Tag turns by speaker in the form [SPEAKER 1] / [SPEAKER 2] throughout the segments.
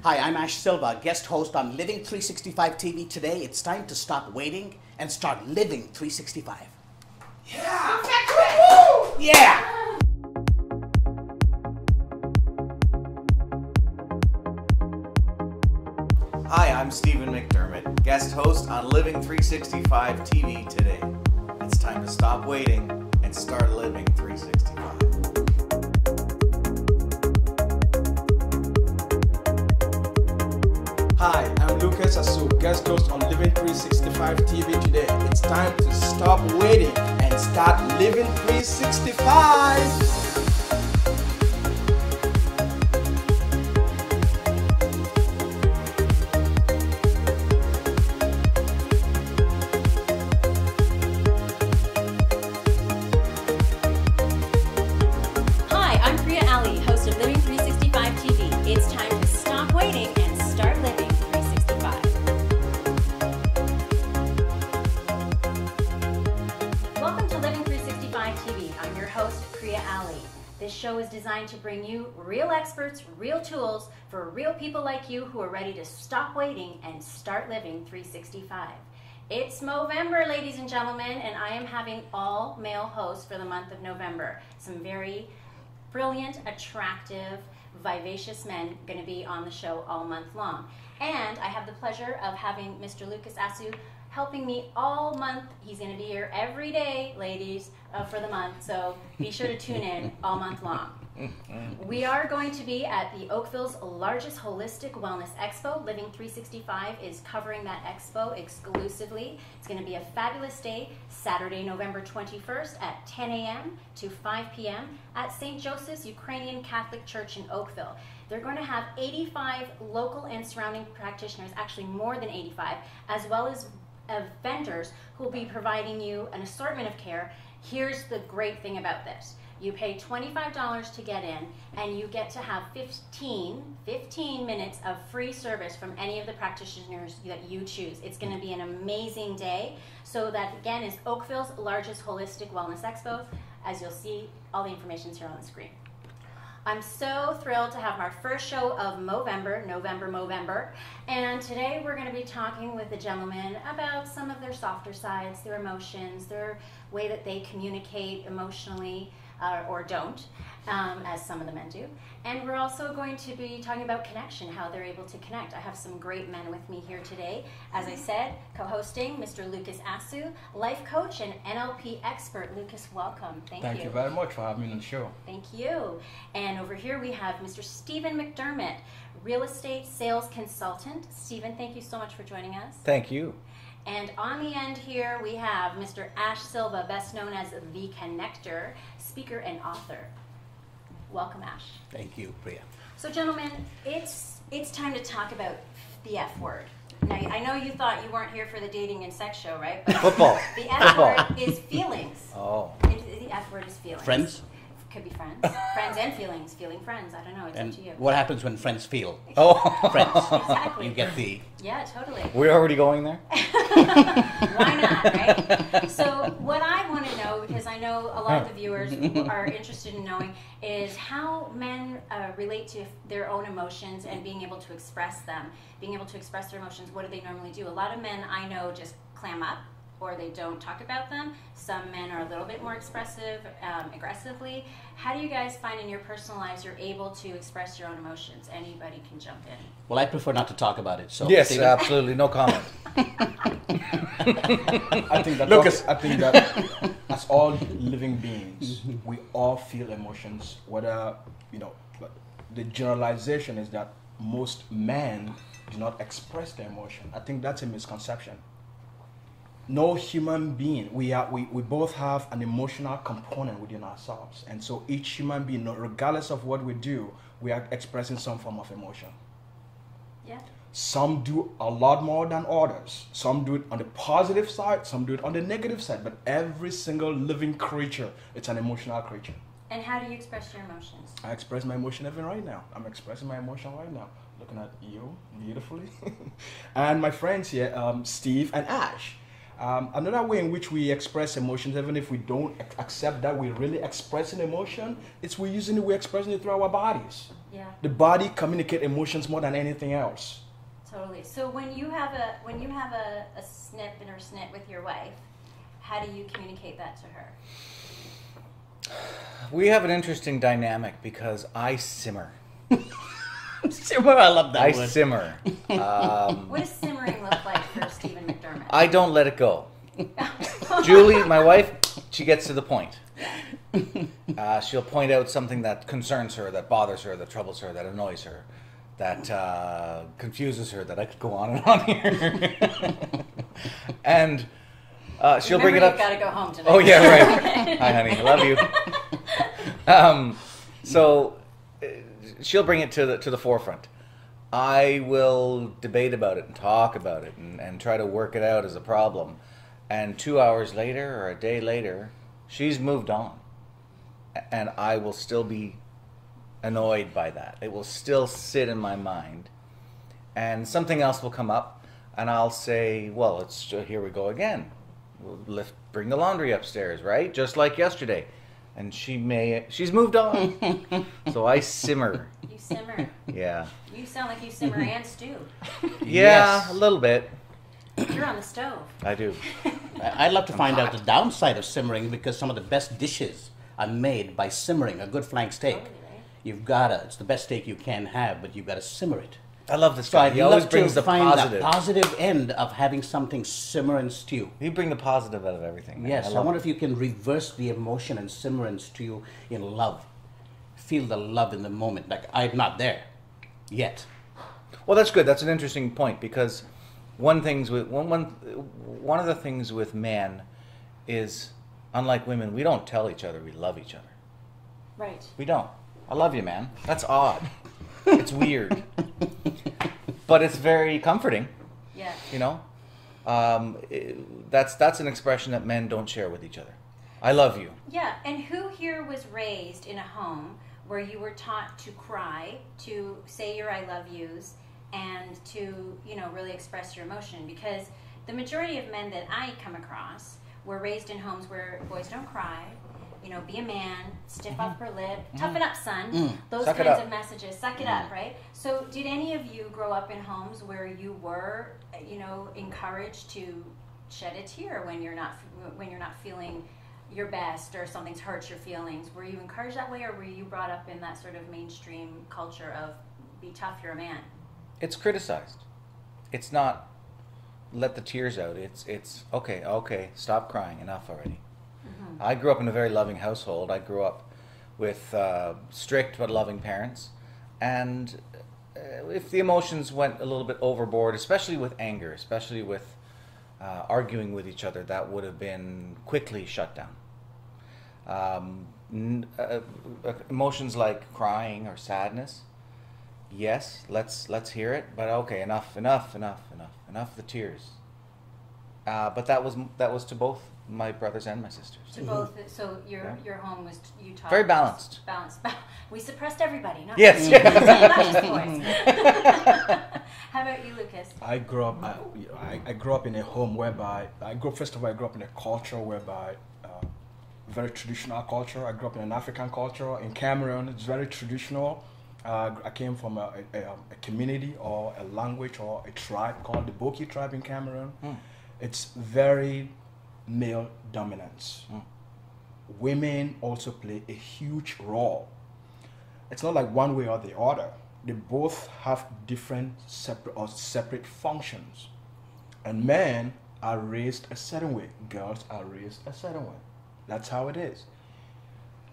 [SPEAKER 1] Hi, I'm Ash Silva, guest host on Living 365 TV. Today, it's time to stop waiting and start living 365.
[SPEAKER 2] Yeah!
[SPEAKER 1] Yeah!
[SPEAKER 2] Hi, I'm Stephen McDermott, guest host on Living 365 TV today. It's time to stop waiting and start living 365.
[SPEAKER 3] Hi, I'm Lucas Asu, guest host on Living 365 TV today. It's time to stop waiting and start living 365.
[SPEAKER 4] Hi, I'm Priya, host of Living 365 TV. It's time to stop waiting and start living 365. Welcome to Living 365 TV. I'm your host, Priya. This show is designed to bring you real experts, real tools for real people like you who are ready to stop waiting and start living 365. It's Movember, ladies and gentlemen, and I am having all male hosts for the month of November. Some very brilliant, attractive, vivacious men going to be on the show all month long. And I have the pleasure of having Mr. Lucas Asu helping me all month. He's going to be here every day, ladies, for the month, so be sure to tune in all month long. We are going to be at the Oakville's largest holistic wellness expo. Living 365 is covering that expo exclusively. It's going to be a fabulous day, Saturday, November 21st at 10 a.m. to 5 p.m. at St. Joseph's Ukrainian Catholic Church in Oakville. They're going to have 85 local and surrounding practitioners, actually more than 85, as well as vendors who will be providing you an assortment of care. Here's the great thing about this. You pay $25 to get in, and you get to have 15 minutes of free service from any of the practitioners that you choose. It's going to be an amazing day. So that, again, is Oakville's largest holistic wellness expo. As you'll see, all the information is here on the screen. I'm so thrilled to have our first show of Movember, and today we're going to be talking with the gentlemen about some of their softer sides, their emotions, their way that they communicate emotionally, or don't, as some of the men do. And we're also going to be talking about connection, how they're able to connect. I have some great men with me here today. As I said, co-hosting Mr. Lucas Asu, life coach and NLP expert. Lucas, welcome.
[SPEAKER 3] Thank you very much for having me on the show.
[SPEAKER 4] Thank you. And over here we have Mr. Stephen McDermott, real estate sales consultant. Stephen, thank you so much for joining us.
[SPEAKER 2] Thank you.
[SPEAKER 4] And on the end here we have Mr. Ash Silva, best known as The Connector, speaker and author. Welcome, Ash.
[SPEAKER 1] Thank you, Priya.
[SPEAKER 4] So, gentlemen, it's time to talk about the F word. Now, I know you thought you weren't here for the dating and sex show, right? But
[SPEAKER 2] Football.
[SPEAKER 4] The F word is feelings.
[SPEAKER 2] Oh.
[SPEAKER 4] The F word is feelings.
[SPEAKER 1] Friends?
[SPEAKER 4] Could be friends. Friends and feelings. Feeling friends. I don't know. It's
[SPEAKER 1] And
[SPEAKER 4] up to you.
[SPEAKER 1] what happens when friends feel?
[SPEAKER 2] Oh.
[SPEAKER 1] Friends.
[SPEAKER 4] Exactly.
[SPEAKER 1] You get the...
[SPEAKER 4] Yeah, totally.
[SPEAKER 2] We're already going there?
[SPEAKER 4] Why not, right? So what I want to know, because I know a lot of the viewers are interested in knowing, is how men relate to their own emotions and being able to express them. Being able to express their emotions, what do they normally do? A lot of men I know just clam up, or they don't talk about them. Some men are a little bit more expressive, aggressively. How do you guys find in your personal lives you're able to express your own emotions? Anybody can jump in.
[SPEAKER 1] Well, I prefer not to talk about it, so...
[SPEAKER 2] Yes,
[SPEAKER 1] Stephen?
[SPEAKER 2] absolutely. No comment.
[SPEAKER 3] I think that
[SPEAKER 1] Lucas.
[SPEAKER 3] I think that as all living beings, we all feel emotions. Whether but the generalization is that most men do not express their emotion. I think that's a misconception. No human being, we both have an emotional component within ourselves, and so each human being, regardless of what we do, we are expressing some form of emotion.
[SPEAKER 4] Yeah.
[SPEAKER 3] Some do a lot more than others. Some do it on the positive side, some do it on the negative side, but every single living creature, it's an emotional creature.
[SPEAKER 4] And how do you express your emotions?
[SPEAKER 3] I express my emotion even right now. I'm expressing my emotion right now, looking at you beautifully. And my friends here, Steve and Ash. Another way in which we express emotions, even if we don't accept that we're really expressing emotion, we're expressing it through our bodies.
[SPEAKER 4] Yeah.
[SPEAKER 3] The body communicates emotions more than anything else.
[SPEAKER 4] Totally. So when you have a snip in her snit with your wife, how do you communicate that to her?
[SPEAKER 2] We have an interesting dynamic because I simmer.
[SPEAKER 1] Simmer, I love that
[SPEAKER 2] I
[SPEAKER 1] word.
[SPEAKER 2] simmer.
[SPEAKER 4] What does simmering look like for Stephen McDermott?
[SPEAKER 2] I don't let it go. Julie, my wife, she gets to the point. She'll point out something that concerns her, that bothers her, that troubles her, that annoys her, that confuses her, that I could go on and on here. And she'll bring it up.
[SPEAKER 4] You've got to go home tonight.
[SPEAKER 2] Oh, yeah, right. Hi, honey. I love you. So she'll bring it to the forefront. I will debate about it and talk about it and try to work it out as a problem. And 2 hours later or a day later, she's moved on. And I will still be annoyed by that. It will still sit in my mind. And something else will come up, and I'll say, well, here we go again. We'll bring the laundry upstairs, right? Just like yesterday. And she's moved on. So I simmer.
[SPEAKER 4] You simmer.
[SPEAKER 2] Yeah.
[SPEAKER 4] You sound like you simmer and stew.
[SPEAKER 2] Yeah,
[SPEAKER 1] Yes.
[SPEAKER 2] a little bit.
[SPEAKER 4] You're on the stove.
[SPEAKER 2] I do.
[SPEAKER 1] I'd love to find out the downside of simmering, because some of the best dishes are made by simmering. A good flank steak.
[SPEAKER 4] Totally, right?
[SPEAKER 1] It's the best steak you can have, but you've got to simmer it.
[SPEAKER 2] I love this
[SPEAKER 1] So
[SPEAKER 2] guy.
[SPEAKER 1] I'd
[SPEAKER 2] He always
[SPEAKER 1] love
[SPEAKER 2] brings
[SPEAKER 1] to
[SPEAKER 2] the
[SPEAKER 1] find
[SPEAKER 2] positive.
[SPEAKER 1] the positive end of having something simmer and stew.
[SPEAKER 2] You bring the positive out of everything. Man.
[SPEAKER 1] Yes, I
[SPEAKER 2] love
[SPEAKER 1] wonder
[SPEAKER 2] it.
[SPEAKER 1] if you can reverse the emotion and simmer and stew in love. Feel the love in the moment. Like, I'm not there yet.
[SPEAKER 2] Well, that's good. That's an interesting point, because one of the things with men is, unlike women, we don't tell each other we love each other.
[SPEAKER 4] Right.
[SPEAKER 2] We don't. I love you, man. That's odd. It's weird. But it's very comforting,
[SPEAKER 4] Yeah.
[SPEAKER 2] you know? That's an expression that men don't share with each other. I love you.
[SPEAKER 4] Yeah, and who here was raised in a home where you were taught to cry, to say your I love yous, and to, really express your emotion? Because the majority of men that I come across were raised in homes where boys don't cry, be a man, stiff upper lip, toughen up, son, those
[SPEAKER 2] Suck it
[SPEAKER 4] kinds
[SPEAKER 2] up.
[SPEAKER 4] of messages, suck it up, right? So did any of you grow up in homes where you were, encouraged to shed a tear when you're not feeling your best, or something's hurt your feelings? Were you encouraged that way, or were you brought up in that sort of mainstream culture of be tough, you're a man?
[SPEAKER 2] It's criticized. It's not let the tears out. It's okay, stop crying, enough already. Mm-hmm. I grew up in a very loving household. I grew up with strict but loving parents. And if the emotions went a little bit overboard, especially with anger, especially with arguing with each other, that would have been quickly shut down. Emotions like crying or sadness, yes, let's hear it, but okay, enough the tears. But that was to both my brothers and my sisters.
[SPEAKER 4] To both. So your home was, you taught
[SPEAKER 2] Very balanced.
[SPEAKER 4] Balanced. We suppressed everybody. Not
[SPEAKER 2] Yes.
[SPEAKER 4] not just boys. How about you, Lucas?
[SPEAKER 3] I grew up in a home whereby I grew up in a culture whereby very traditional culture. I grew up in an African culture in Cameroon. It's very traditional. I came from a community or a language or a tribe called the Boki tribe in Cameroon. It's very male dominance. Women also play a huge role. It's not like one way or the other. They both have different separate functions. And men are raised a certain way. Girls are raised a certain way. That's how it is.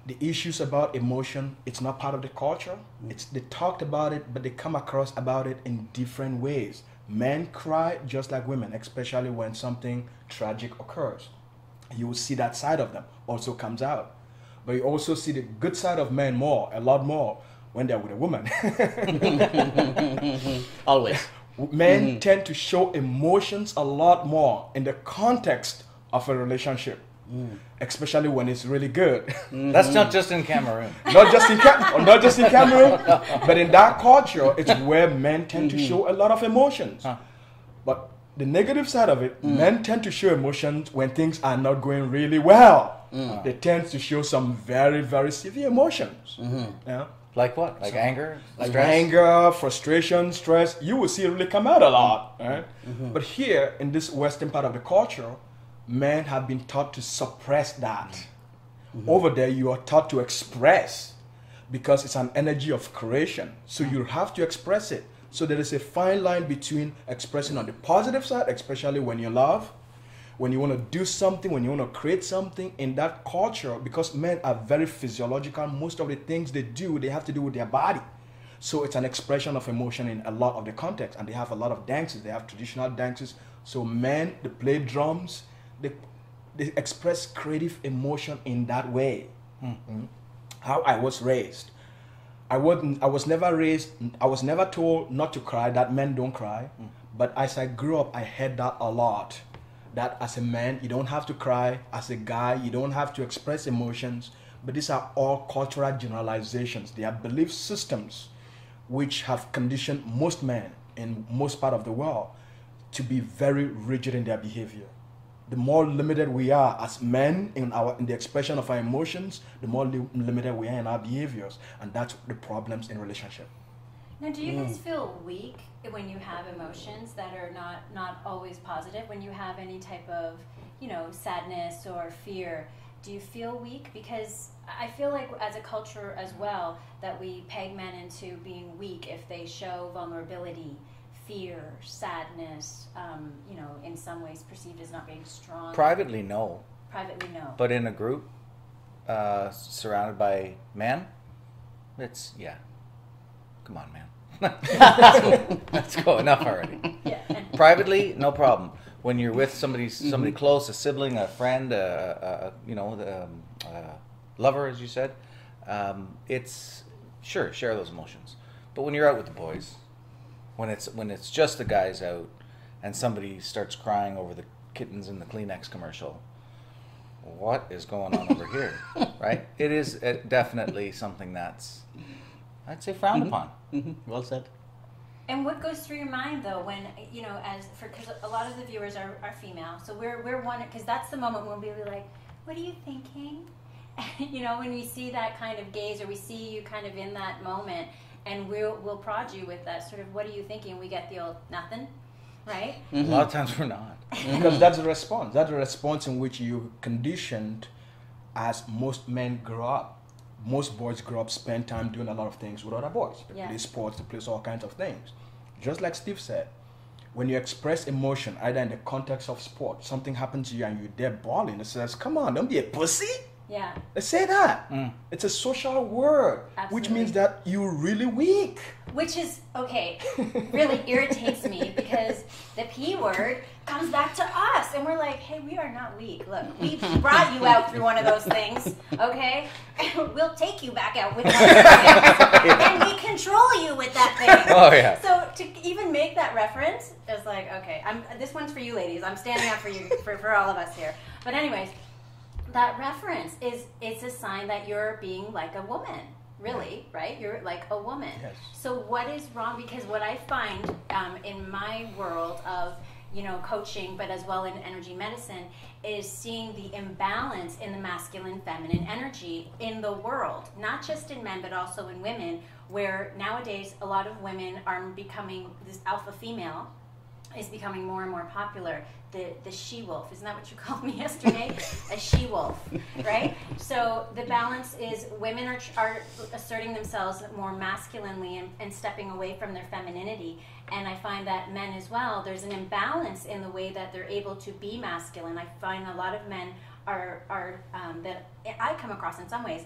[SPEAKER 3] The issues about emotion, it's not part of the culture. They talked about it, but they come across about it in different ways. Men cry just like women, especially when something tragic occurs. You will see that side of them also comes out. But you also see the good side of men a lot more, when they're with a woman.
[SPEAKER 1] Always.
[SPEAKER 3] Men tend to show emotions a lot more in the context of a relationship, especially when it's really good.
[SPEAKER 2] That's not just in Cameroon.
[SPEAKER 3] Not just in Cameroon, but in that culture, it's where men tend to show a lot of emotions. But the negative side of it, men tend to show emotions when things are not going really well. They tend to show some very, very severe emotions. Yeah.
[SPEAKER 2] Like what? Like anger?
[SPEAKER 3] Like
[SPEAKER 2] stress?
[SPEAKER 3] anger, frustration, stress, you will see it really come out a lot. Right? But here, in this Western part of the culture, men have been taught to suppress that. Over there, you are taught to express because it's an energy of creation. So you have to express it. So there is a fine line between expressing on the positive side, especially when you love, when you want to do something, when you want to create something in that culture, because men are very physiological. Most of the things they do, they have to do with their body. So it's an expression of emotion in a lot of the context. And they have a lot of dances. They have traditional dances. So men, they play drums, they express creative emotion in that way. How I was raised. I was never told not to cry, that men don't cry. But as I grew up, I heard that a lot. That as a man, you don't have to cry. As a guy, you don't have to express emotions. But these are all cultural generalizations. They are belief systems which have conditioned most men in most part of the world to be very rigid in their behavior. The more limited we are as men in the expression of our emotions, the more limited we are in our behaviors. And that's the problems in relationship.
[SPEAKER 4] Now, do you guys feel weak when you have emotions that are not always positive? When you have any type of, sadness or fear, do you feel weak? Because I feel like as a culture as well, that we peg men into being weak if they show vulnerability, fear, sadness, in some ways perceived as not being strong.
[SPEAKER 2] Privately, no.
[SPEAKER 4] Privately, no.
[SPEAKER 2] But in a group, surrounded by men, it's, come on, man. Let's go. Enough already.
[SPEAKER 4] Yeah.
[SPEAKER 2] Privately, no problem. When you're with somebody close, a sibling, a friend, lover, as you said, it's sure share those emotions. But when you're out with the boys, when it's just the guys out, and somebody starts crying over the kittens in the Kleenex commercial, what is going on over here, right? It is definitely something that's, I'd say, frowned upon.
[SPEAKER 1] Well said.
[SPEAKER 4] And what goes through your mind though when because a lot of the viewers are female, so we're one, because that's the moment when we'll be like, what are you thinking? When we see that kind of gaze, or we see you kind of in that moment, and we'll prod you with that sort of, what are you thinking? We get the old nothing, right?
[SPEAKER 2] A lot of times we're not.
[SPEAKER 3] Because that's a response. That's a response in which you conditioned as most men grow up. Most boys grow up, spend time doing a lot of things with other boys. They play sports, they play all kinds of things. Just like Steve said, when you express emotion, either in the context of sport, something happens to you and you're there bawling, it says, come on, don't be a pussy.
[SPEAKER 4] Yeah.
[SPEAKER 3] They say that. It's a social word, which means that you're really weak.
[SPEAKER 4] Which is, really irritates me, because the P word comes back to us, and we're like, hey, we are not weak. Look, we brought you out through one of those things, okay? We'll take you back out with one of those things, and we control you with that thing.
[SPEAKER 2] Oh, yeah.
[SPEAKER 4] So to even make that reference is like, okay, this one's for you ladies. I'm standing up for you, for all of us here. But anyways, that reference it's a sign that you're being like a woman, really, right? You're like a woman.
[SPEAKER 3] Yes.
[SPEAKER 4] So what is wrong? Because what I find in my world of coaching, but as well in energy medicine, is seeing the imbalance in the masculine feminine energy in the world, not just in men but also in women, where nowadays a lot of women are becoming, this alpha female is becoming more and more popular. The she-wolf, isn't that what you called me yesterday? A she-wolf, right? So the balance is women are asserting themselves more masculinely and stepping away from their femininity. And I find that men as well, there's an imbalance in the way that they're able to be masculine. I find a lot of men are that I come across in some ways,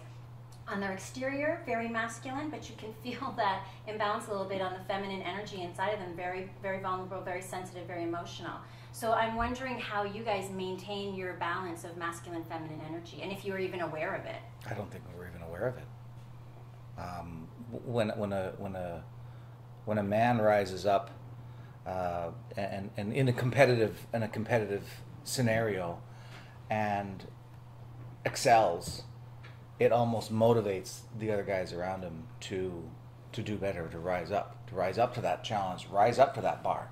[SPEAKER 4] on their exterior, very masculine, but you can feel that imbalance a little bit on the feminine energy inside of them, very, very vulnerable, very sensitive, very emotional. So I'm wondering how you guys maintain your balance of masculine, feminine energy, and if you were even aware of it.
[SPEAKER 2] I don't think we were even aware of it. When a man rises up and in a competitive scenario and excels, it almost motivates the other guys around him to do better, to rise up to that challenge, rise up to that bar.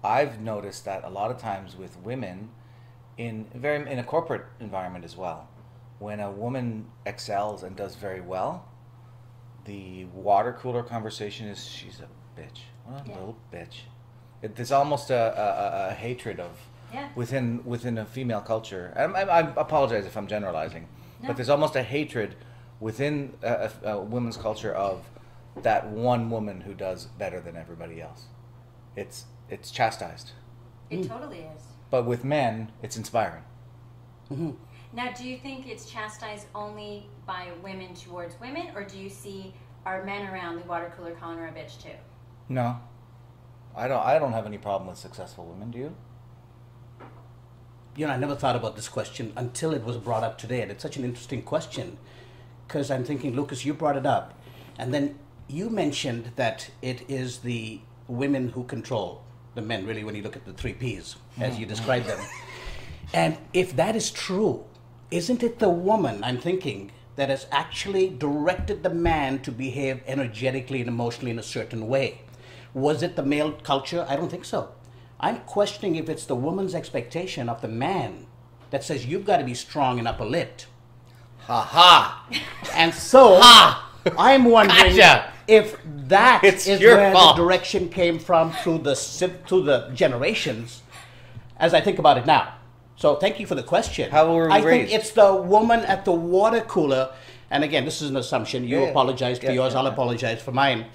[SPEAKER 2] I've noticed that a lot of times with women, in a corporate environment as well, when a woman excels and does very well, the water cooler conversation is, she's a bitch. What a little bitch. There's almost a hatred of within a female culture. I apologize if I'm generalizing, but there's almost a hatred within a women's culture of that one woman who does better than everybody else. It's chastised.
[SPEAKER 4] It totally is.
[SPEAKER 2] But with men, it's inspiring.
[SPEAKER 1] Mm-hmm.
[SPEAKER 4] Now, do you think it's chastised only by women towards women, or do you see our men around the water cooler calling her a bitch too?
[SPEAKER 2] No. I don't have any problem with successful women, do you?
[SPEAKER 1] You know, I never thought about this question until it was brought up today, and it's such an interesting question, because I'm thinking, Lucas, you brought it up, and then you mentioned that it is the women who control the men, really, when you look at the 3 Ps, as you described them. And if that is true, isn't it the woman, I'm thinking, that has actually directed the man to behave energetically and emotionally in a certain way? Was it the male culture? I don't think so. I'm questioning if it's the woman's expectation of the man that says, you've got to be strong and upper-lipped.
[SPEAKER 2] Ha ha!
[SPEAKER 1] And so, I'm wondering if that is where the direction came from through the generations, as I think about it now. So thank you for the question.
[SPEAKER 2] How were we
[SPEAKER 1] I
[SPEAKER 2] raised?
[SPEAKER 1] think it's the woman at the water cooler, and again, this is an assumption. You apologized for yours, I'll apologize for mine.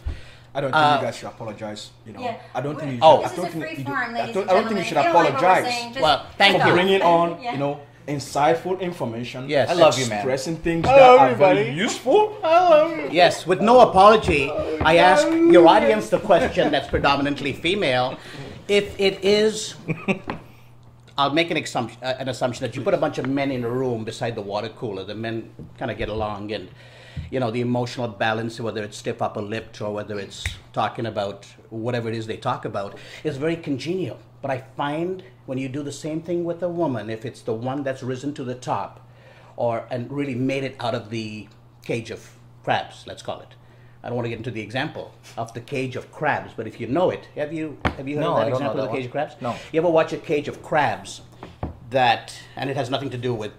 [SPEAKER 3] I don't think you guys should apologize. You know,
[SPEAKER 4] Yeah.
[SPEAKER 3] I don't think you should.
[SPEAKER 1] Oh.
[SPEAKER 3] I
[SPEAKER 4] This
[SPEAKER 3] don't
[SPEAKER 4] is a
[SPEAKER 3] think
[SPEAKER 4] free
[SPEAKER 3] you do-
[SPEAKER 4] farm, ladies
[SPEAKER 3] I
[SPEAKER 4] and
[SPEAKER 3] don't think you
[SPEAKER 4] gentlemen.
[SPEAKER 3] should
[SPEAKER 4] If you don't like what we're
[SPEAKER 3] apologize
[SPEAKER 4] saying, just
[SPEAKER 1] Well, thank
[SPEAKER 4] stop.
[SPEAKER 1] you.
[SPEAKER 3] bringing on,
[SPEAKER 4] Yeah.
[SPEAKER 3] you know, insightful information.
[SPEAKER 1] Yes. I
[SPEAKER 2] love you, man.
[SPEAKER 3] Expressing things
[SPEAKER 2] I
[SPEAKER 3] that
[SPEAKER 2] love
[SPEAKER 3] are
[SPEAKER 2] you,
[SPEAKER 3] very
[SPEAKER 2] buddy.
[SPEAKER 3] useful.
[SPEAKER 2] I love you.
[SPEAKER 1] Yes, with no apology, I ask your audience the question that's predominantly female. If it is, I'll make an assumption that you put a bunch of men in a room beside the water cooler. The men kind of get along, and you know, the emotional balance, whether it's stiff upper lipped or whether it's talking about whatever it is they talk about, is very congenial. But I find when you do the same thing with a woman, if it's the one that's risen to the top and really made it out of the cage of crabs, let's call it. I don't want to get into the example of the cage of crabs, but if you know it, have you heard
[SPEAKER 2] No,
[SPEAKER 1] of
[SPEAKER 2] I
[SPEAKER 1] that
[SPEAKER 2] don't know
[SPEAKER 1] example of
[SPEAKER 2] that
[SPEAKER 1] the cage
[SPEAKER 2] one.
[SPEAKER 1] of crabs?
[SPEAKER 2] No.
[SPEAKER 1] You ever watch a cage of crabs and it has nothing to do with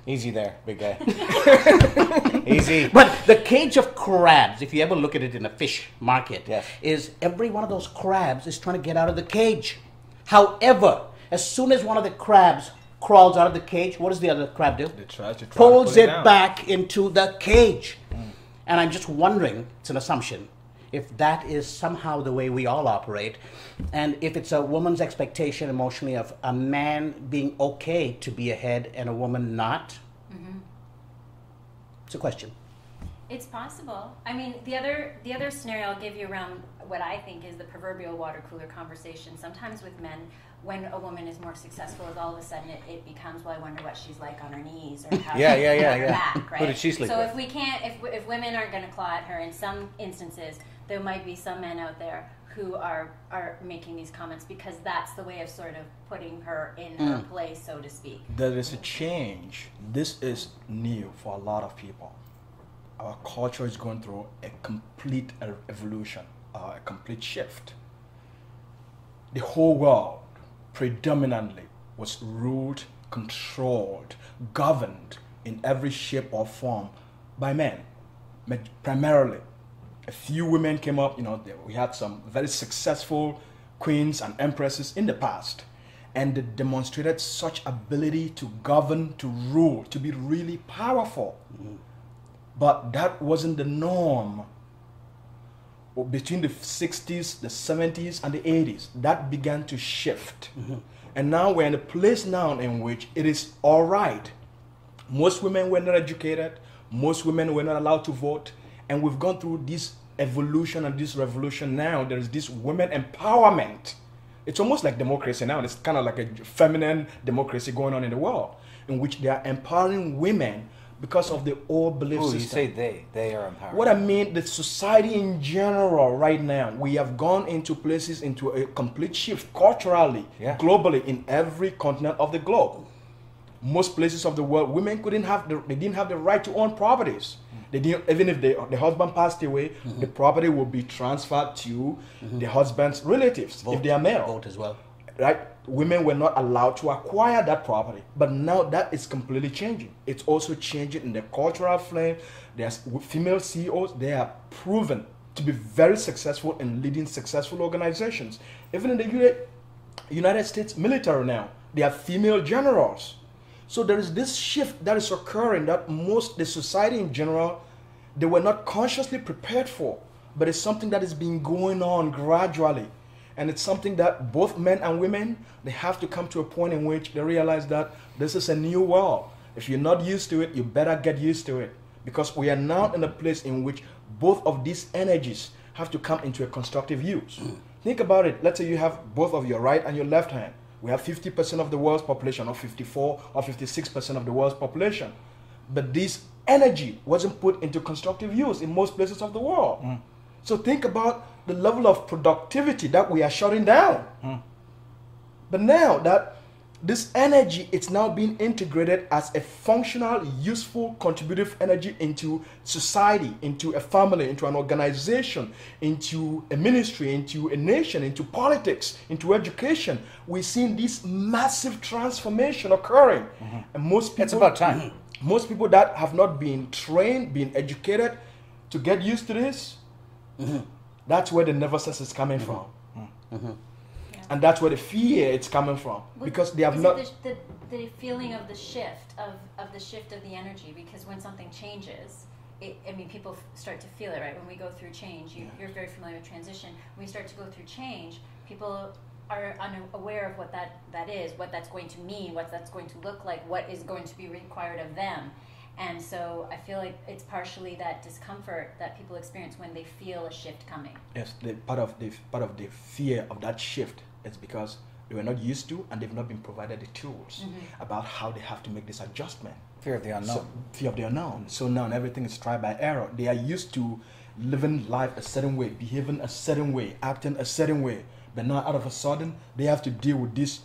[SPEAKER 2] Easy there, big guy. Easy.
[SPEAKER 1] but the cage of crabs, if you ever look at it in a fish market,
[SPEAKER 2] Yes.
[SPEAKER 1] is every one of those crabs is trying to get out of the cage. However, as soon as one of the crabs crawls out of the cage, what does the other crab do?
[SPEAKER 3] They try to
[SPEAKER 1] Pulls
[SPEAKER 3] pull
[SPEAKER 1] it
[SPEAKER 3] down.
[SPEAKER 1] back into the cage. And I'm just wondering, it's an assumption, if that is somehow the way we all operate, and if it's a woman's expectation emotionally of a man being okay to be ahead and a woman not. It's a question.
[SPEAKER 4] It's possible. I mean, the other scenario I'll give you around what I think is the proverbial water cooler conversation. Sometimes with men, when a woman is more successful, all of a sudden it becomes, well, I wonder what she's like on her knees or how
[SPEAKER 2] Yeah,
[SPEAKER 4] she's
[SPEAKER 2] yeah, yeah,
[SPEAKER 4] on her
[SPEAKER 2] yeah.
[SPEAKER 4] back, right?
[SPEAKER 2] Who did she sleep
[SPEAKER 4] So
[SPEAKER 2] with?
[SPEAKER 4] if we can't, if women aren't going to claw at her in some instances, there might be some men out there who are making these comments because that's the way of sort of putting her in her place, so to speak.
[SPEAKER 3] There is a change. This is new for a lot of people. Our culture is going through a complete evolution, a complete shift. The whole world predominantly was ruled, controlled, governed in every shape or form by men, primarily. A few women came up, we had some very successful queens and empresses in the past, and they demonstrated such ability to govern, to rule, to be really powerful. But that wasn't the norm. Between the 60s, the 70s, and the 80s, that began to shift. And now we're in a place now in which it is all right. Most women were not educated. Most women were not allowed to vote. And we've gone through this evolution and this revolution now. There is this women empowerment. It's almost like democracy now. It's kind of like a feminine democracy going on in the world, in which they are empowering women because of the old belief
[SPEAKER 2] Ooh,
[SPEAKER 3] system.
[SPEAKER 2] you say they are empowered.
[SPEAKER 3] What I mean, the society in general right now, we have gone into places, into a complete shift culturally, globally, in every continent of the globe. Most places of the world, women they didn't have the right to own properties. They didn't, even if the husband passed away, the property will be transferred to the husband's relatives if they are male.
[SPEAKER 1] Vote as well.
[SPEAKER 3] Right? Women were not allowed to acquire that property. But now that is completely changing. It's also changing in the cultural flame. There's female CEOs, they are proven to be very successful in leading successful organizations. Even in the United States military now, they are female generals. So there is this shift that is occurring that the society in general, they were not consciously prepared for. But it's something that is being going on gradually. And it's something that both men and women, they have to come to a point in which they realize that this is a new world. If you're not used to it, you better get used to it. Because we are now in a place in which both of these energies have to come into a constructive use. Think about it. Let's say you have both of your right and your left hand. We have 50% of the world's population, or 54 or 56% of the world's population. But this energy wasn't put into constructive use in most places of the world. So think about the level of productivity that we are shutting down. But now that this energy, it's now being integrated as a functional, useful, contributive energy into society, into a family, into an organization, into a ministry, into a nation, into politics, into education. We're seeing this massive transformation occurring. And most people,
[SPEAKER 2] It's about time.
[SPEAKER 3] Most people that have not been trained, been educated to get used to this, that's where the nervousness is coming from. And that's where the fear is coming from. Because they have not...
[SPEAKER 4] The feeling of the shift, of the shift of the energy, because when something changes, people start to feel it, right? When we go through change, you're very familiar with transition. When we start to go through change, people are unaware of what that is, what that's going to mean, what that's going to look like, what is going to be required of them. And so I feel like it's partially that discomfort that people experience when they feel a shift coming.
[SPEAKER 3] Yes, part of the fear of that shift is because they were not used to, and they've not been provided the tools about how they have to make this adjustment.
[SPEAKER 2] Fear of the unknown.
[SPEAKER 3] So, fear of the unknown. So now everything is trial by error. They are used to living life a certain way, behaving a certain way, acting a certain way. But now out of a sudden, they have to deal with this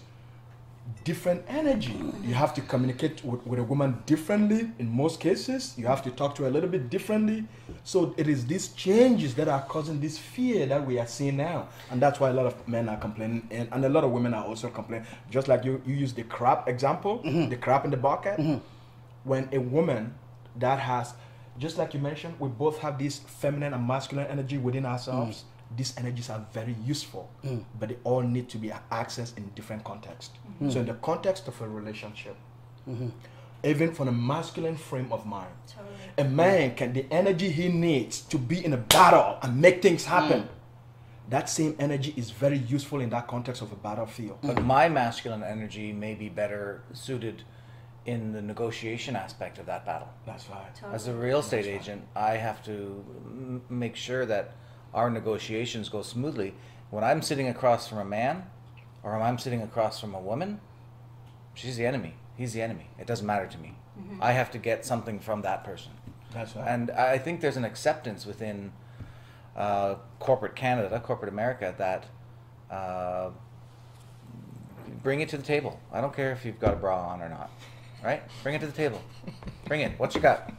[SPEAKER 3] different energy. You have to communicate with a woman differently in most cases. You have to talk to her a little bit differently. So it is these changes that are causing this fear that we are seeing now. And that's why a lot of men are complaining, and a lot of women are also complaining. Just like you use the crab example, the crab in the bucket. When a woman that has, just like you mentioned, we both have this feminine and masculine energy within ourselves. These energies are very useful, but they all need to be accessed in different contexts. So in the context of a relationship, even from a masculine frame of mind, a man can, the energy he needs to be in a battle and make things happen, that same energy is very useful in that context of a battlefield.
[SPEAKER 2] But my masculine energy may be better suited in the negotiation aspect of that battle.
[SPEAKER 3] That's right.
[SPEAKER 4] Totally.
[SPEAKER 2] As a real estate agent, I have to make sure that our negotiations go smoothly. When I'm sitting across from a man, or when I'm sitting across from a woman, she's the enemy. He's the enemy. It doesn't matter to me. I have to get something from that person.
[SPEAKER 3] That's right.
[SPEAKER 2] And I think there's an acceptance within corporate Canada, corporate America, that bring it to the table. I don't care if you've got a bra on or not. Right? Bring it to the table. Bring it. What you got?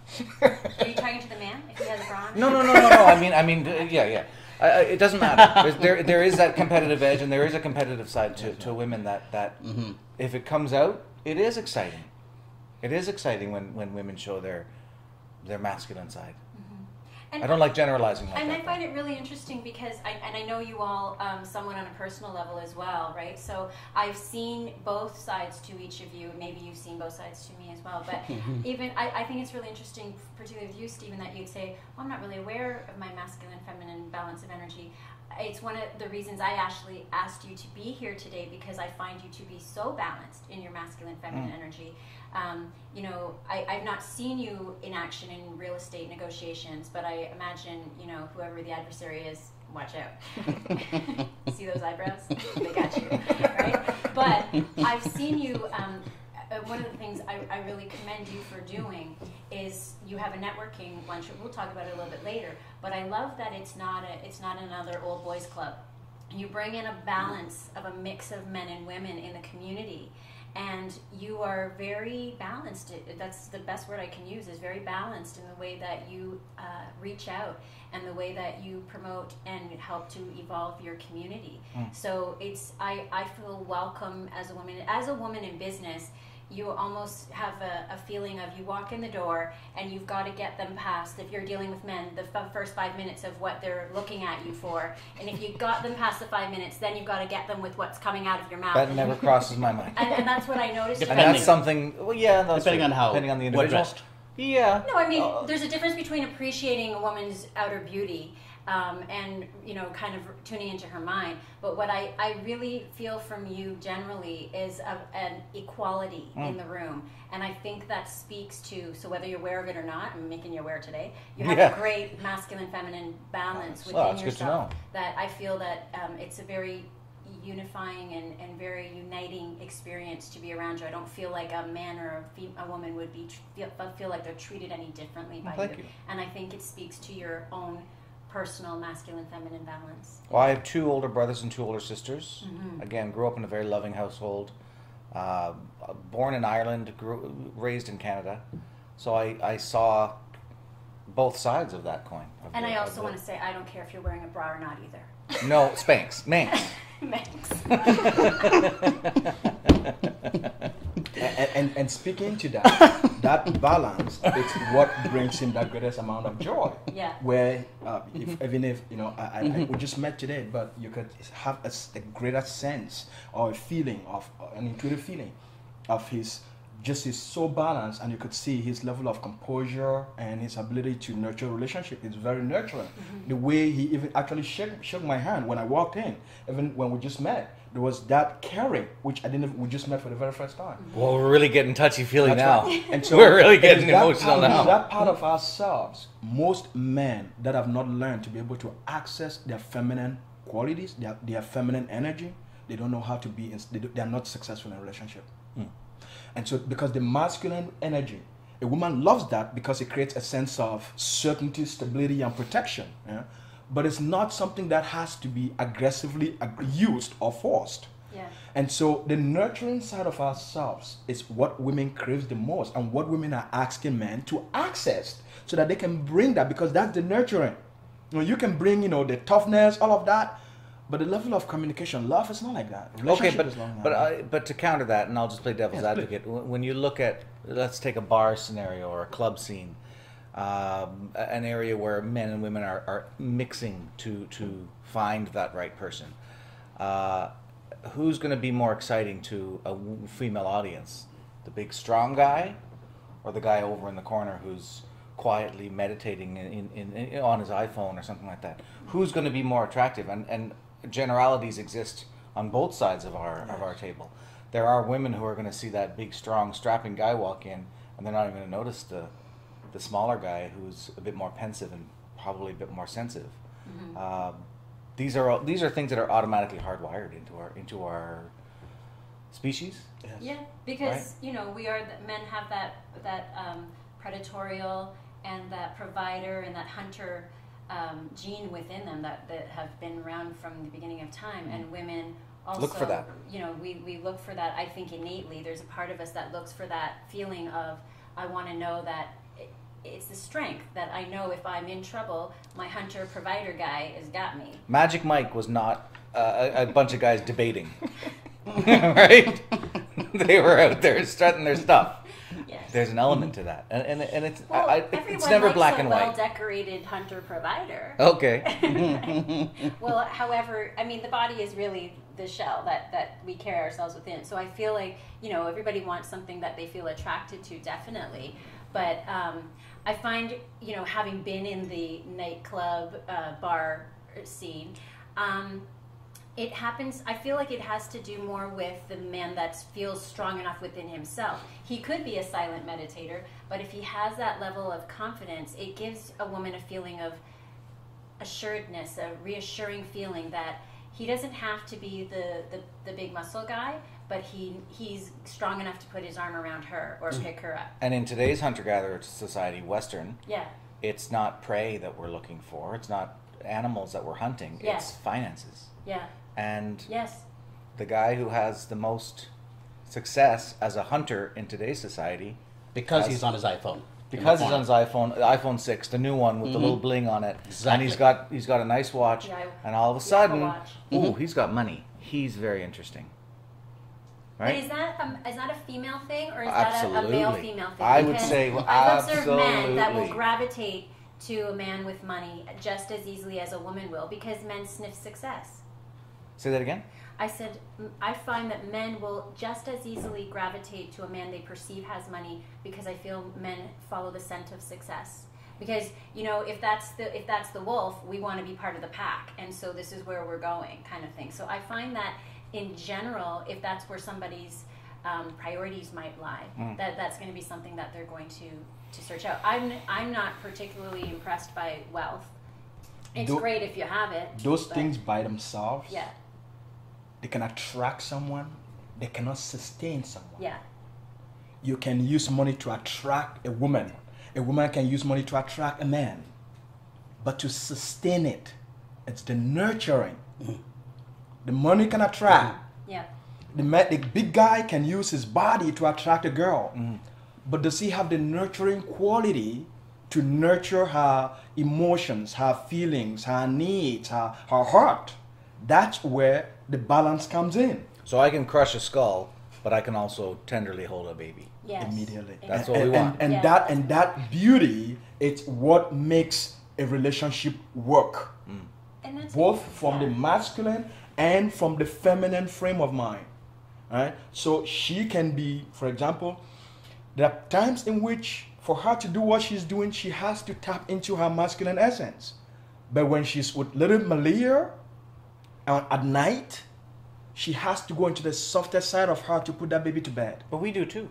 [SPEAKER 4] Are you talking to the man if he has a bra on?
[SPEAKER 2] No. I mean, yeah. It doesn't matter. There is that competitive edge, and there is a competitive side to women that if it comes out, it is exciting. It is exciting when women show their masculine side.
[SPEAKER 4] And
[SPEAKER 2] I don't like generalizing like
[SPEAKER 4] and
[SPEAKER 2] that.
[SPEAKER 4] I find it really interesting because I know you all somewhat on a personal level as well, right? So I've seen both sides to each of you. Maybe you've seen both sides to me as well. But even I think it's really interesting, particularly with you, Stephen, that you'd say, well, I'm not really aware of my masculine, feminine balance of energy. It's one of the reasons I actually asked you to be here today, because I find you to be so balanced in your masculine, feminine energy. I've not seen you in action in real estate negotiations, but I imagine, whoever the adversary is, watch out. See those eyebrows? They got you, right? But I've seen you, one of the things I really commend you for doing is you have a networking lunch. We'll talk about it a little bit later, but I love that it's not another old boys club. You bring in a balance of a mix of men and women in the community. and you are very balanced. That's the best word I can use, is very balanced in the way that you reach out and the way that you promote and help to evolve your community. So I feel welcome as a woman. As a woman in business, you almost have a feeling of, you walk in the door and you've got to get them past, if you're dealing with men, the first 5 minutes of what they're looking at you for. And if you got them past the 5 minutes, then you've got to get them with what's coming out of your mouth.
[SPEAKER 2] That never crosses my mind.
[SPEAKER 4] And that's what I noticed.
[SPEAKER 2] And that's something, well, yeah.
[SPEAKER 1] Depending on how,
[SPEAKER 2] depending on the
[SPEAKER 1] what
[SPEAKER 2] individual.
[SPEAKER 1] dressed.
[SPEAKER 2] Yeah.
[SPEAKER 4] No, I mean, there's a difference between appreciating a woman's outer beauty and, kind of tuning into her mind. But what I really feel from you generally is an equality in the room. And I think that speaks to, so whether you're aware of it or not, I'm making you aware today, you have a great masculine-feminine balance within yourself. That I feel that it's a very unifying and very uniting experience to be around you. I don't feel like a man or a woman would feel like they're treated any differently by you. And I think it speaks to your own personal masculine-feminine balance.
[SPEAKER 2] Well, I have 2 older brothers and 2 older sisters. Again, grew up in a very loving household. Born in Ireland, raised in Canada. So I saw both sides of that coin.
[SPEAKER 4] And I also want to say, I don't care if you're wearing a bra or not either.
[SPEAKER 2] No, Spanx. Manx.
[SPEAKER 3] And speaking to that balance, it's what brings him that greatest amount of joy.
[SPEAKER 4] Yeah.
[SPEAKER 3] Where even if we just met today, but you could have a greater sense or a feeling of an intuitive feeling of his so balanced, and you could see his level of composure and his ability to nurture a relationship is very nurturing. The way he even actually shook my hand when I walked in, even when we just met, there was that caring, which we just met for the very first time.
[SPEAKER 2] Well, we're really getting touchy-feely now.
[SPEAKER 3] Right. And so
[SPEAKER 2] we're really getting emotional now.
[SPEAKER 3] That part of ourselves, most men that have not learned to be able to access their feminine qualities, their feminine energy, they don't know how to be, they are not successful in a relationship. And so, because the masculine energy, a woman loves that because it creates a sense of certainty, stability, and protection. Yeah? But it's not something that has to be aggressively used or forced.
[SPEAKER 4] Yeah.
[SPEAKER 3] And so, the nurturing side of ourselves is what women crave the most, and what women are asking men to access, so that they can bring that, because that's the nurturing. You can bring, the toughness, all of that. But the level of communication, love is not like that.
[SPEAKER 2] Okay, but to counter that, and I'll just play devil's advocate. When you look at, let's take a bar scenario or a club scene, an area where men and women are mixing to find that right person. Who's going to be more exciting to a female audience? The big strong guy, or the guy over in the corner who's quietly meditating in on his iPhone or something like that? Who's going to be more attractive? And generalities exist on both sides of our table. There are women who are going to see that big, strong, strapping guy walk in, and they're not even going to notice the smaller guy who's a bit more pensive and probably a bit more sensitive. These are things that are automatically hardwired into our species.
[SPEAKER 4] Yes. Yeah, because men have that predatorial and that provider and that hunter gene within them that have been around from the beginning of time, and women also
[SPEAKER 2] look for that.
[SPEAKER 4] We look for that. I think innately there's a part of us that looks for that feeling of, I want to know that it's the strength that I know if I'm in trouble, my hunter provider guy has got me.
[SPEAKER 2] Magic Mike was not a bunch of guys debating, right? They were out there strutting their stuff.
[SPEAKER 4] Yes.
[SPEAKER 2] There's an element to that, and it's
[SPEAKER 4] it's
[SPEAKER 2] never black and white.
[SPEAKER 4] Well-decorated hunter provider.
[SPEAKER 2] Okay.
[SPEAKER 4] Well, however, I mean, the body is really the shell that we carry ourselves within. So I feel like everybody wants something that they feel attracted to, definitely. But I find having been in the nightclub bar scene. It happens, I feel like it has to do more with the man that feels strong enough within himself. He could be a silent meditator, but if he has that level of confidence, it gives a woman a feeling of assuredness, a reassuring feeling that he doesn't have to be the big muscle guy, but he's strong enough to put his arm around her or pick her up.
[SPEAKER 2] And in today's hunter-gatherer society, Western,
[SPEAKER 4] yeah,
[SPEAKER 2] it's not prey that we're looking for. It's not animals that we're hunting.
[SPEAKER 4] Yeah.
[SPEAKER 2] It's finances.
[SPEAKER 4] Yeah.
[SPEAKER 2] And
[SPEAKER 4] yes,
[SPEAKER 2] the guy who has the most success as a hunter in today's society
[SPEAKER 1] Because he's on his iPhone.
[SPEAKER 2] because he's on his iPhone 6, the new one with the little bling on it,
[SPEAKER 1] Exactly.
[SPEAKER 2] and he's got a nice watch,
[SPEAKER 4] Yeah,
[SPEAKER 2] and all of a
[SPEAKER 4] the
[SPEAKER 2] sudden,
[SPEAKER 4] Apple Watch.
[SPEAKER 2] he's got money. He's very interesting,
[SPEAKER 4] But
[SPEAKER 2] right?
[SPEAKER 4] is that a female thing or is that a male
[SPEAKER 2] Absolutely.
[SPEAKER 4] female thing?
[SPEAKER 2] I would
[SPEAKER 4] Because
[SPEAKER 2] say, well,
[SPEAKER 4] I've observed men that will
[SPEAKER 2] absolutely.
[SPEAKER 4] gravitate to a man with money just as easily as a woman will because men sniff success.
[SPEAKER 2] Say that again.
[SPEAKER 4] I said I find that men will just as easily gravitate to a man they perceive has money because I feel men follow the scent of success. Because if that's the wolf, we want to be part of the pack, and so this is where we're going, kind of thing. So I find that in general, if that's where somebody's priorities might lie, that's going to be something that they're going to search out. I'm not particularly impressed by wealth. It's great if you have it.
[SPEAKER 3] Those
[SPEAKER 4] but-
[SPEAKER 3] things by themselves,
[SPEAKER 4] Yeah.
[SPEAKER 3] they can attract someone. They cannot sustain someone.
[SPEAKER 4] Yeah.
[SPEAKER 3] You can use money to attract a woman. A woman can use money to attract a man. But to sustain it, it's the nurturing. The money can attract.
[SPEAKER 4] Yeah.
[SPEAKER 3] The big guy can use his body to attract a girl. But does he have the nurturing quality to nurture her emotions, her feelings, her needs, her heart? That's where the balance comes in.
[SPEAKER 2] So I can crush a skull, but I can also tenderly hold a baby.
[SPEAKER 4] Yes.
[SPEAKER 3] Immediately.
[SPEAKER 2] That's what we want.
[SPEAKER 3] And
[SPEAKER 4] Yeah,
[SPEAKER 3] that
[SPEAKER 4] that's
[SPEAKER 3] and that beauty, it's what makes a relationship work.
[SPEAKER 4] And that's
[SPEAKER 3] Both from the masculine and from the feminine frame of mind. Right? So she can be, for example, there are times in which for her to do what she's doing, she has to tap into her masculine essence. But when she's with little Malia at night, she has to go into the softer side of her to put that baby to bed.
[SPEAKER 2] But we do too.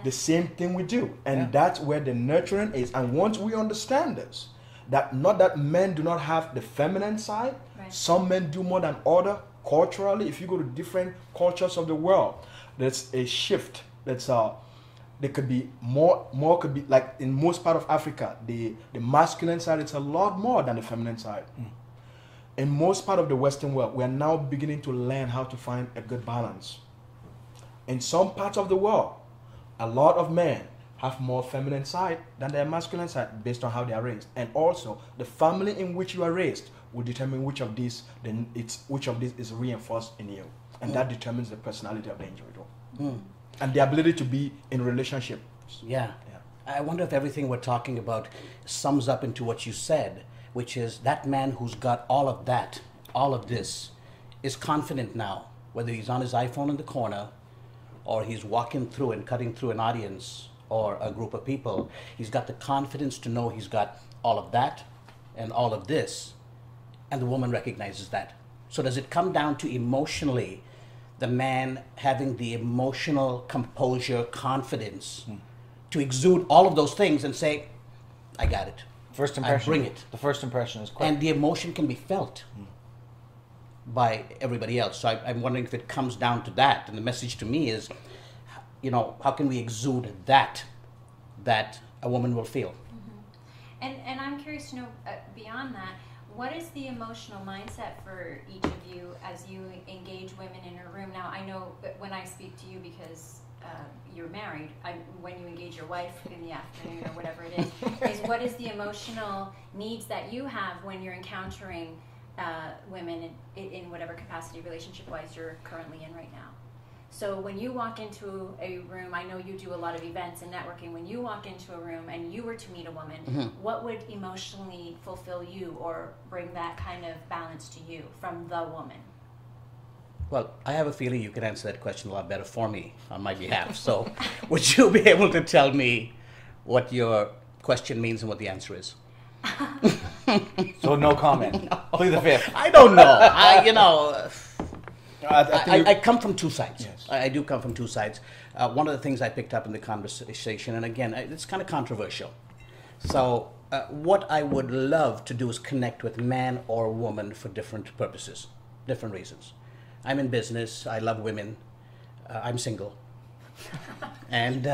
[SPEAKER 3] The same thing we do. And
[SPEAKER 2] Yeah.
[SPEAKER 3] that's where the nurturing is. And once we understand this, that not that men do not have the feminine side,
[SPEAKER 4] Right.
[SPEAKER 3] some men do more than other culturally. If you go to different cultures of the world, there's a shift. There could be more could be like in most part of Africa, the masculine side is a lot more than the feminine side. In most part of the Western world, we are now beginning to learn how to find a good balance. In some parts of the world, a lot of men have more feminine side than their masculine side based on how they are raised. And also, the family in which you are raised will determine which of these is reinforced in you. And that determines the personality of the individual. And the ability to be in relationship.
[SPEAKER 1] Yeah. I wonder if everything we're talking about sums up into what you said, which is that man who's got all of that, all of this, is confident now, whether he's on his iPhone in the corner or he's walking through and cutting through an audience or a group of people. He's got the confidence to know he's got all of that and all of this, and the woman recognizes that. So does it come down to emotionally, the man having the emotional composure, confidence to exude all of those things and say, I got it.
[SPEAKER 2] First impression.
[SPEAKER 1] I bring it.
[SPEAKER 2] The first impression is quick.
[SPEAKER 1] And the emotion can be felt by everybody else. So I'm wondering if it comes down to that. And the message to me is, how can we exude that a woman will feel?
[SPEAKER 4] And I'm curious to know, beyond that, what is the emotional mindset for each of you as you engage women in a room? Now, I know that when I speak to you because you're married, when you engage your wife in the afternoon or whatever it is what is the emotional needs that you have when you're encountering women in whatever capacity relationship-wise you're currently in right now? So when you walk into a room, I know you do a lot of events and networking. When you walk into a room and you were to meet a woman, what would emotionally fulfill you or bring that kind of balance to you from the woman?
[SPEAKER 1] Well, I have a feeling you can answer that question a lot better for me on my behalf. So would you be able to tell me what your question means and what the answer is?
[SPEAKER 2] So no comment. Plead the fifth.
[SPEAKER 1] I don't know. I come from two sides.
[SPEAKER 3] Yes.
[SPEAKER 1] I do come from two sides. One of the things I picked up in the conversation, and again, it's kind of controversial. So what I would love to do is connect with man or woman for different purposes, different reasons. I'm in business. I love women. I'm single. And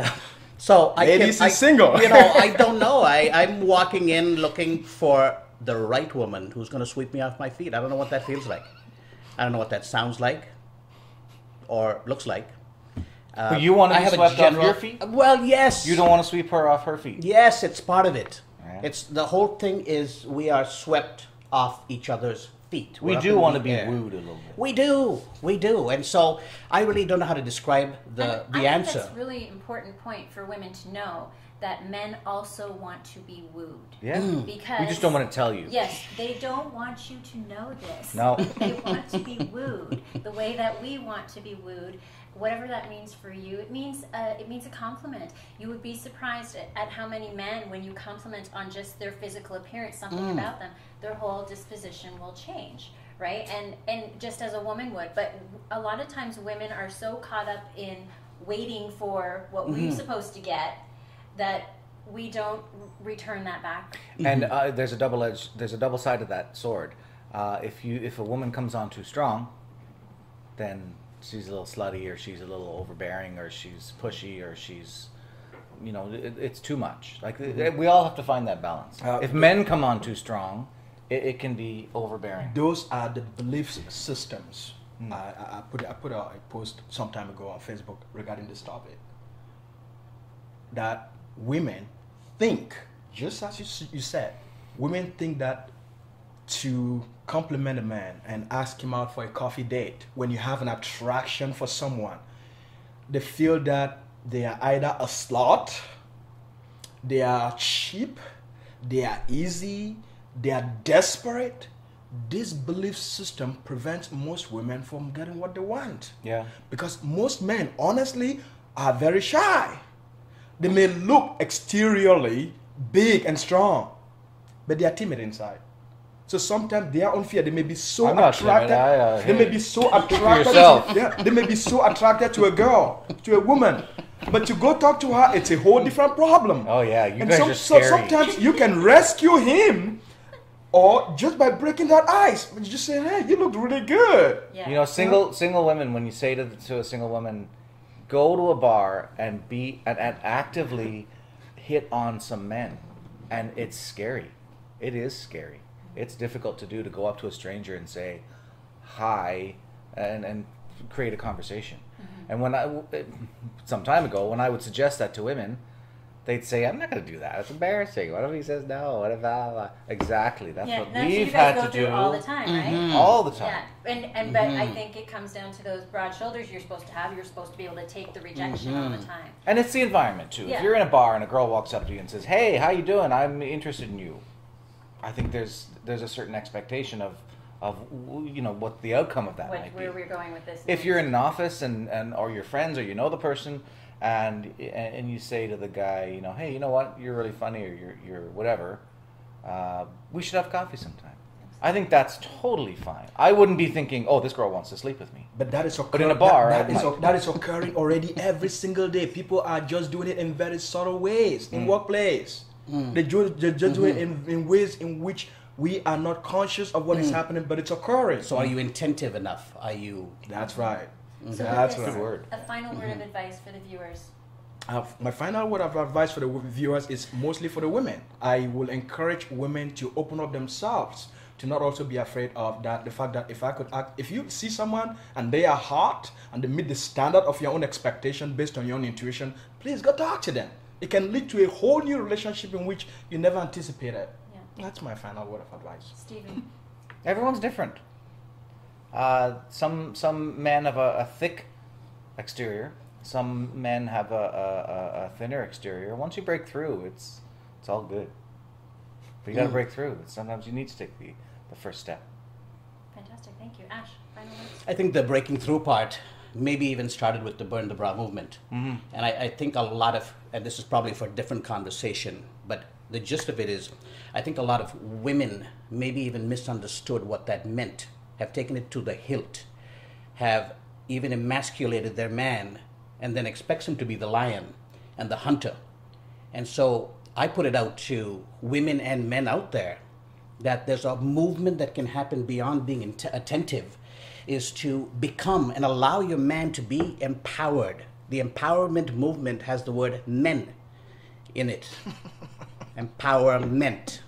[SPEAKER 1] so
[SPEAKER 3] Ladies is single.
[SPEAKER 1] I don't know. I'm walking in looking for the right woman who's going to sweep me off my feet. I don't know what that feels like. I don't know what that sounds like or looks like.
[SPEAKER 2] But you want to
[SPEAKER 1] I
[SPEAKER 2] be
[SPEAKER 1] have a
[SPEAKER 2] swept
[SPEAKER 1] general-
[SPEAKER 2] off your feet?
[SPEAKER 1] Well, yes.
[SPEAKER 2] You don't want to sweep her off her feet?
[SPEAKER 1] Yes, it's part of it.
[SPEAKER 2] Yeah.
[SPEAKER 1] It's the whole thing is we are swept off each other's feet.
[SPEAKER 2] We
[SPEAKER 1] We're up
[SPEAKER 2] do
[SPEAKER 1] in
[SPEAKER 2] want to
[SPEAKER 1] the
[SPEAKER 2] be
[SPEAKER 1] air.
[SPEAKER 2] wooed a little bit.
[SPEAKER 1] We do, and so I really don't know how to describe the
[SPEAKER 4] I
[SPEAKER 1] answer.
[SPEAKER 4] think that's a really important point for women to know that men also want to be wooed.
[SPEAKER 2] Yeah.
[SPEAKER 4] Because
[SPEAKER 2] We just don't want to tell you.
[SPEAKER 4] Yes, they don't want you to know this.
[SPEAKER 2] No.
[SPEAKER 4] They want to be wooed the way that we want to be wooed. Whatever that means for you, it means a compliment. You would be surprised at how many men, when you compliment on just their physical appearance, something about them, their whole disposition will change, right? And just as a woman would. But a lot of times women are so caught up in waiting for what we're supposed to get that we don't return that back.
[SPEAKER 2] And there's a double side of that sword. If a woman comes on too strong, then she's a little slutty, or she's a little overbearing, or she's pushy, or she's, it's too much. Like we all have to find that balance. If men come on too strong, it can be overbearing.
[SPEAKER 3] Those are the belief systems. I put a post some time ago on Facebook regarding this topic. That women think, just as you said, women think that to compliment a man and ask him out for a coffee date, when you have an attraction for someone, they feel that they are either a slut, they are cheap, they are easy, they are desperate. This belief system prevents most women from getting what they want.
[SPEAKER 2] Yeah.
[SPEAKER 3] Because most men, honestly, are very shy. They may look exteriorly big and strong, but they are timid inside. So sometimes their own fear, they may be so
[SPEAKER 2] I'm not
[SPEAKER 3] attracted.
[SPEAKER 2] timid.
[SPEAKER 3] They may be so attracted.
[SPEAKER 2] yourself.
[SPEAKER 3] They may be so attracted to a girl, to a woman, but to go talk to her, it's a whole different problem.
[SPEAKER 2] Oh yeah, you
[SPEAKER 3] And
[SPEAKER 2] guys are scary.
[SPEAKER 3] so sometimes you can rescue him, or just by breaking that ice, you just say, "Hey, you look really good."
[SPEAKER 4] Yeah.
[SPEAKER 2] Single women, when you say to a single woman, go to a bar and actively hit on some men, and it's scary. It is scary. It's difficult to do, to go up to a stranger and say hi and create a conversation. And some time ago, when I would suggest that to women, they'd say, "I'm not going to do that. It's embarrassing. What if he says no? What if blah, blah?" Exactly. That's what
[SPEAKER 4] you
[SPEAKER 2] we've
[SPEAKER 4] guys
[SPEAKER 2] had
[SPEAKER 4] go
[SPEAKER 2] to
[SPEAKER 4] through
[SPEAKER 2] do
[SPEAKER 4] all the time, right?
[SPEAKER 2] all the time.
[SPEAKER 4] Yeah, but I think it comes down to those broad shoulders you're supposed to have. You're supposed to be able to take the rejection all the time.
[SPEAKER 2] And it's the environment too.
[SPEAKER 4] Yeah.
[SPEAKER 2] If you're in a bar and a girl walks up to you and says, "Hey, how you doing? I'm interested in you," I think there's a certain expectation of what the outcome of that might be.
[SPEAKER 4] Where we're going with this.
[SPEAKER 2] If you're in an office and or your friends, or you know the person, and you say to the guy, "Hey, you know what? You're really funny," or you're whatever. We should have coffee sometime. I think that's totally fine. I wouldn't be thinking, "Oh, this girl wants to sleep with me."
[SPEAKER 3] But that is occurring.
[SPEAKER 2] But in a bar,
[SPEAKER 3] that is occurring already every single day. People are just doing it in very subtle ways in workplace. They just do it in ways in which we are not conscious of what is happening, but it's occurring.
[SPEAKER 1] So are you attentive enough? Are you?
[SPEAKER 3] That's right.
[SPEAKER 4] So
[SPEAKER 3] That's
[SPEAKER 4] Lucas,
[SPEAKER 3] right.
[SPEAKER 2] word.
[SPEAKER 4] A final word of advice for the viewers.
[SPEAKER 3] My final word of advice for the viewers is mostly for the women. I will encourage women to open up themselves, to not also be afraid of the fact that if you see someone and they are hot and they meet the standard of your own expectation based on your own intuition, please go talk to them. It can lead to a whole new relationship in which you never anticipated.
[SPEAKER 4] Yeah.
[SPEAKER 3] That's my final word of advice.
[SPEAKER 4] Stephen.
[SPEAKER 2] Everyone's different. Some men have a thick exterior. Some men have a thinner exterior. Once you break through, it's all good. But you got to break through. Sometimes you need to take the first step.
[SPEAKER 4] Fantastic. Thank you. Ash, final words.
[SPEAKER 1] I think the breaking through part maybe even started with the Burn the Bra movement. And I think a lot of, and this is probably for a different conversation, but the gist of it is, I think a lot of women maybe even misunderstood what that meant, have taken it to the hilt, have even emasculated their man, and then expects him to be the lion and the hunter. And so I put it out to women and men out there that there's a movement that can happen beyond being attentive, is to become and allow your man to be empowered. The empowerment movement has the word men in it. Empowerment.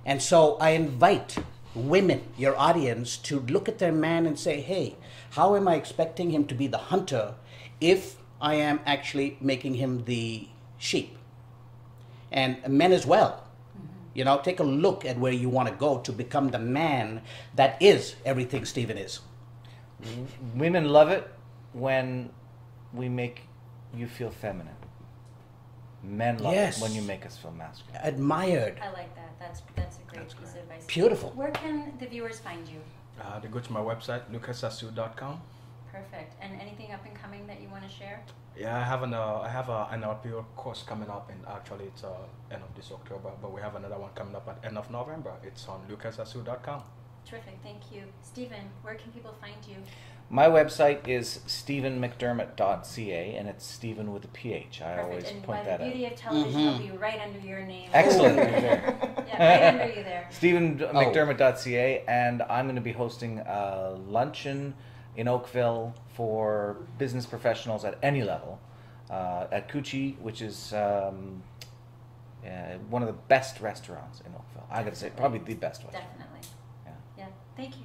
[SPEAKER 1] And so I invite women, your audience, to look at their man and say, "Hey, how am I expecting him to be the hunter if I am actually making him the sheep. And men as well. You know, take a look at where you want to go to become the man that is everything Stephen is.
[SPEAKER 2] Women love it when we make you feel feminine. Men love
[SPEAKER 1] Yes.
[SPEAKER 2] it when you make us feel masculine.
[SPEAKER 1] Admired.
[SPEAKER 4] I like that. That's a great piece of advice.
[SPEAKER 1] Beautiful.
[SPEAKER 4] Where can the viewers find you?
[SPEAKER 3] They go to my website, lucasasu.com.
[SPEAKER 4] Perfect. And anything up and coming that you want to share?
[SPEAKER 3] Yeah, I have an NLP course coming up, and actually it's end of this October, but we have another one coming up at end of November. It's on lucasasu.com.
[SPEAKER 4] Terrific. Thank you. Stephen, where can people find you?
[SPEAKER 2] My website is stephenmcdermott.ca, and it's Stephen with a PH. I always
[SPEAKER 4] Perfect. And
[SPEAKER 2] point
[SPEAKER 4] by
[SPEAKER 2] that
[SPEAKER 4] the
[SPEAKER 2] out.
[SPEAKER 4] beauty of television, it'll be right under your name.
[SPEAKER 2] Excellent.
[SPEAKER 4] Yeah, right under you there.
[SPEAKER 2] stephenmcdermott.ca, and I'm going to be hosting a luncheon in Oakville for business professionals at any level at Coochie, which is one of the best restaurants in Oakville. I got to say, probably the best one.
[SPEAKER 4] Definitely.
[SPEAKER 2] Yeah.
[SPEAKER 4] Yeah. Thank you.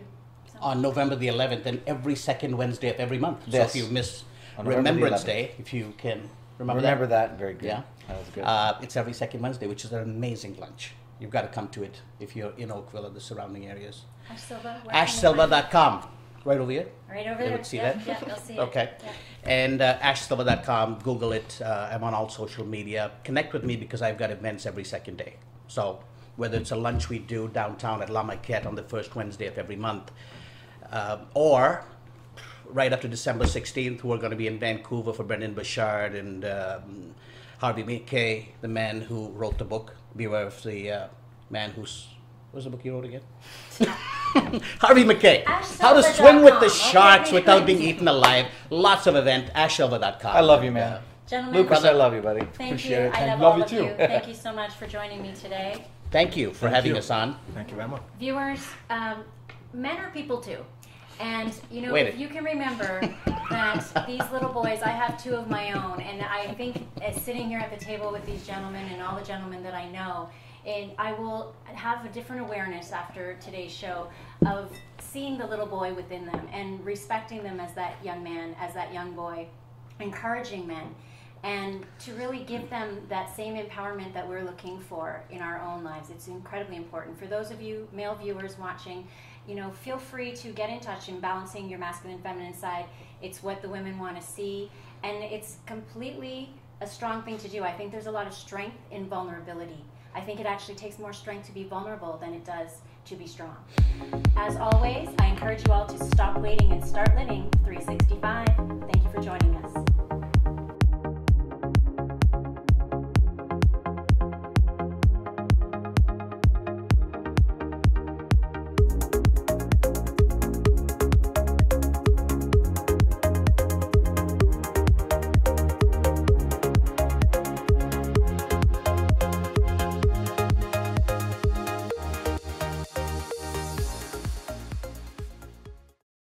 [SPEAKER 4] So
[SPEAKER 1] On November the 11th and every second Wednesday of every month.
[SPEAKER 2] Yes.
[SPEAKER 1] So if you miss
[SPEAKER 2] On November the
[SPEAKER 1] Remembrance
[SPEAKER 2] 11th.
[SPEAKER 1] Day, if you can
[SPEAKER 2] Remember that? Very good.
[SPEAKER 1] Yeah.
[SPEAKER 2] That was good.
[SPEAKER 1] It's every second Wednesday, which is an amazing lunch. You've got to come to it if you're in Oakville and the surrounding areas.
[SPEAKER 4] Ash Silva. where can they find you?
[SPEAKER 1] AshSilva.com. Right over here.
[SPEAKER 4] Right over
[SPEAKER 1] They
[SPEAKER 4] there.
[SPEAKER 1] would see
[SPEAKER 4] yeah,
[SPEAKER 1] that?
[SPEAKER 4] Yeah, they'll see it.
[SPEAKER 1] Okay.
[SPEAKER 4] Yeah.
[SPEAKER 1] And AshSilva.com, Google it. I'm on all social media. Connect with me because I've got events every second day. So whether it's a lunch we do downtown at La Maquette on the first Wednesday of every month, or right up to December 16th, we're going to be in Vancouver for Brendan Bouchard and Harvey McKay, the man who wrote the book. Beware of the man who's... What was the book you wrote again? Harvey McKay. How to swim with the sharks
[SPEAKER 4] Okay.
[SPEAKER 1] without being eaten alive. Lots of event. AshSilva.com.
[SPEAKER 2] I love you, man.
[SPEAKER 4] Gentlemen,
[SPEAKER 2] Lucas, I love you, buddy.
[SPEAKER 4] thank
[SPEAKER 2] Appreciate
[SPEAKER 4] you.
[SPEAKER 2] it.
[SPEAKER 4] I love
[SPEAKER 3] Love
[SPEAKER 4] all
[SPEAKER 3] you
[SPEAKER 4] of
[SPEAKER 3] too.
[SPEAKER 4] you. Thank you so much for joining me today.
[SPEAKER 1] Thank you for
[SPEAKER 3] Thank
[SPEAKER 1] having
[SPEAKER 3] you.
[SPEAKER 1] us on.
[SPEAKER 3] Thank you very much.
[SPEAKER 4] Viewers, men are people too. And, you know,
[SPEAKER 1] Wait
[SPEAKER 4] if you can remember that these little boys, I have two of my own, and I think as sitting here at the table with these gentlemen and all the gentlemen that I know, and I will have a different awareness after today's show of seeing the little boy within them and respecting them as that young man, as that young boy, encouraging men, and to really give them that same empowerment that we're looking for in our own lives. It's incredibly important. For those of you male viewers watching, you know, feel free to get in touch in balancing your masculine and feminine side. It's what the women want to see, and it's completely a strong thing to do. I think there's a lot of strength in vulnerability. I think it actually takes more strength to be vulnerable than it does to be strong. As always, I encourage you all to stop waiting and start living 365. Thank you for joining us.